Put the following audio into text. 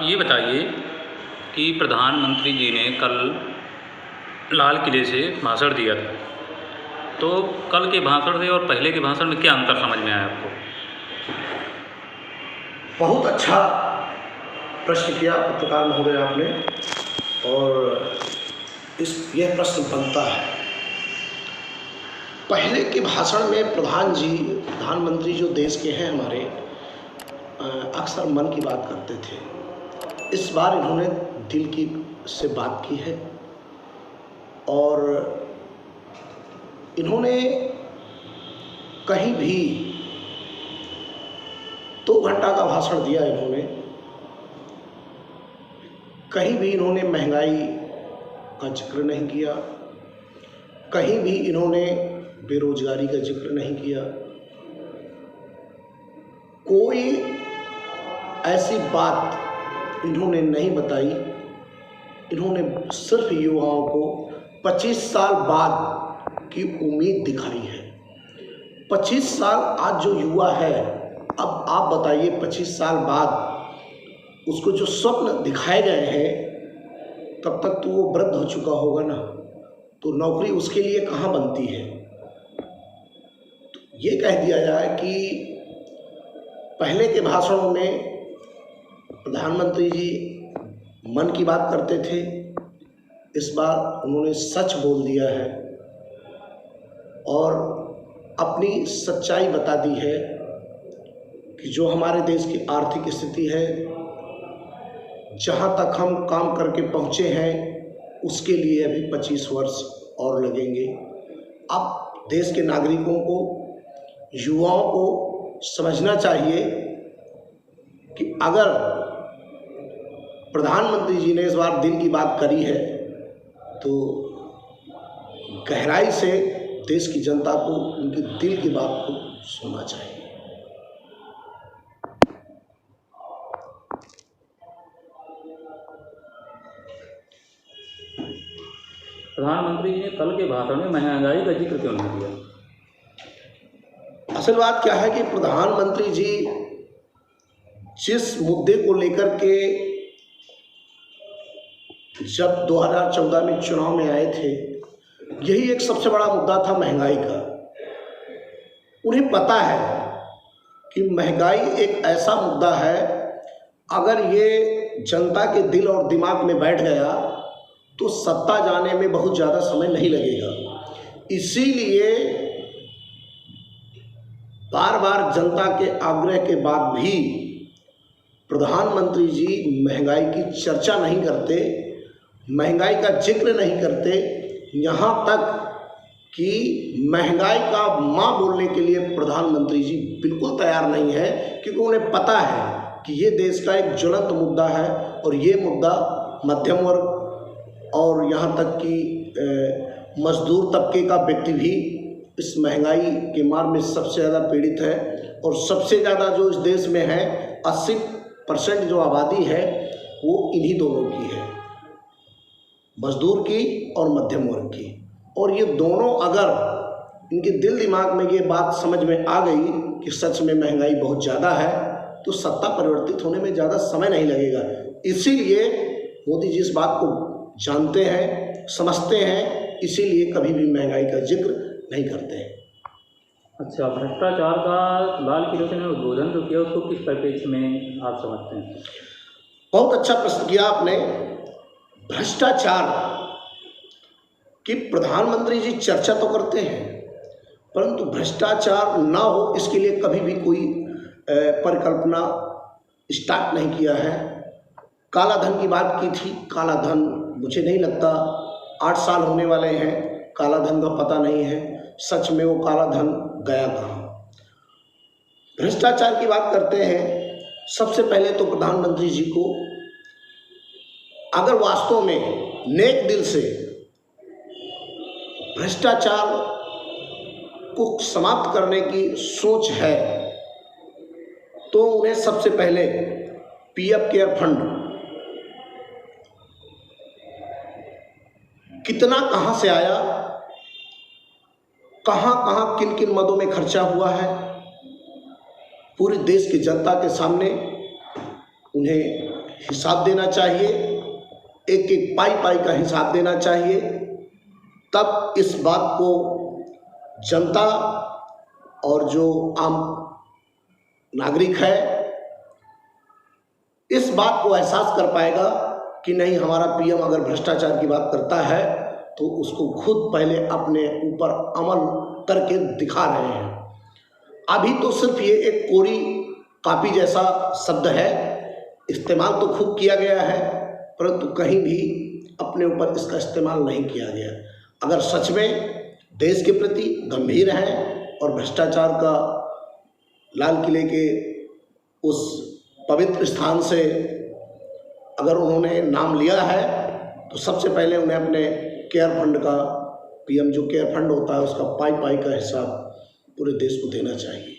ये बताइए कि प्रधानमंत्री जी ने कल लाल किले से भाषण दिया था, तो कल के भाषण से और पहले के भाषण में क्या अंतर समझ में आया आपको? बहुत अच्छा प्रश्न किया पत्रकार महोदय आपने, और यह प्रश्न बनता है। पहले के भाषण में प्रधानमंत्री जो देश के हैं हमारे, अक्सर मन की बात करते थे। इस बार इन्होंने दिल की से बात की है और इन्होंने कहीं भी 2 घंटा का भाषण दिया। इन्होंने कहीं भी इन्होंने महंगाई का जिक्र नहीं किया, कहीं भी इन्होंने बेरोजगारी का जिक्र नहीं किया। कोई ऐसी बात इन्होंने नहीं बताई। इन्होंने सिर्फ युवाओं को 25 साल बाद की उम्मीद दिखाई है। 25 साल आज जो युवा है, अब आप बताइए 25 साल बाद उसको जो स्वप्न दिखाए गए हैं, तब तक तो वो वृद्ध हो चुका होगा ना, तो नौकरी उसके लिए कहाँ बनती है। तो ये कह दिया जाए कि पहले के भाषणों में प्रधानमंत्री जी मन की बात करते थे, इस बार उन्होंने सच बोल दिया है और अपनी सच्चाई बता दी है कि जो हमारे देश की आर्थिक स्थिति है, जहाँ तक हम काम करके पहुँचे हैं, उसके लिए अभी 25 वर्ष और लगेंगे। अब देश के नागरिकों को, युवाओं को समझना चाहिए कि अगर प्रधानमंत्री जी ने इस बार दिल की बात करी है, तो गहराई से देश की जनता को उनके दिल की बात को सुनना चाहिए। प्रधानमंत्री जी ने कल के भाषण में महंगाई का जिक्र क्यों नहीं किया? असल बात क्या है कि प्रधानमंत्री जी जिस मुद्दे को लेकर के जब 2014 में चुनाव में आए थे, यही एक सबसे बड़ा मुद्दा था महंगाई का। उन्हें पता है कि महंगाई एक ऐसा मुद्दा है, अगर ये जनता के दिल और दिमाग में बैठ गया तो सत्ता जाने में बहुत ज़्यादा समय नहीं लगेगा। इसीलिए बार बार जनता के आग्रह के बाद भी प्रधानमंत्री जी महंगाई की चर्चा नहीं करते, महंगाई का जिक्र नहीं करते। यहाँ तक कि महंगाई का माँ बोलने के लिए प्रधानमंत्री जी बिल्कुल तैयार नहीं है, क्योंकि उन्हें पता है कि ये देश का एक ज्वलंत मुद्दा है और ये मुद्दा मध्यम वर्ग और यहाँ तक कि मजदूर तबके का व्यक्ति भी इस महंगाई के मार में सबसे ज़्यादा पीड़ित है। और सबसे ज़्यादा जो इस देश में है, 80% जो आबादी है, वो इन्हीं दोनों की है, मजदूर की और मध्यम वर्ग की। और ये दोनों अगर इनके दिल दिमाग में ये बात समझ में आ गई कि सच में महंगाई बहुत ज़्यादा है, तो सत्ता परिवर्तित होने में ज़्यादा समय नहीं लगेगा। इसीलिए मोदी जी इस बात को जानते हैं, समझते हैं, इसीलिए कभी भी महंगाई का जिक्र नहीं करते हैं। अच्छा, भ्रष्टाचार का लाल किले से उद्बोधन जो किया, उसको किस परिप्रेक्ष्य में आप समझते हैं? बहुत अच्छा प्रश्न किया आपने। भ्रष्टाचार की प्रधानमंत्री जी चर्चा तो करते हैं, परंतु भ्रष्टाचार ना हो इसके लिए कभी भी कोई परिकल्पना स्टार्ट नहीं किया है। काला धन की बात की थी। काला धन मुझे नहीं लगता 8 साल होने वाले हैं, काला धन का पता नहीं है सच में वो काला धन गया कहाँ। भ्रष्टाचार की बात करते हैं, सबसे पहले तो प्रधानमंत्री जी को अगर वास्तव में नेक दिल से भ्रष्टाचार को समाप्त करने की सोच है, तो उन्हें सबसे पहले पीएफ केयर फंड कितना कहाँ से आया, कहाँ कहाँ किन किन मदों में खर्चा हुआ है, पूरे देश की जनता के सामने उन्हें हिसाब देना चाहिए, एक एक पाई पाई का हिसाब देना चाहिए। तब इस बात को जनता और जो आम नागरिक है इस बात को एहसास कर पाएगा कि नहीं, हमारा पीएम अगर भ्रष्टाचार की बात करता है तो उसको खुद पहले अपने ऊपर अमल करके दिखा रहे हैं। अभी तो सिर्फ ये एक कोरी कापी जैसा शब्द है, इस्तेमाल तो खूब किया गया है परंतु कहीं भी अपने ऊपर इसका इस्तेमाल नहीं किया गया। अगर सच में देश के प्रति गंभीर हैं और भ्रष्टाचार का लाल किले के उस पवित्र स्थान से अगर उन्होंने नाम लिया है तो सबसे पहले उन्हें अपने केयर फंड का, पीएम जो केयर फंड होता है उसका पाई पाई का हिसाब पूरे देश को देना चाहिए।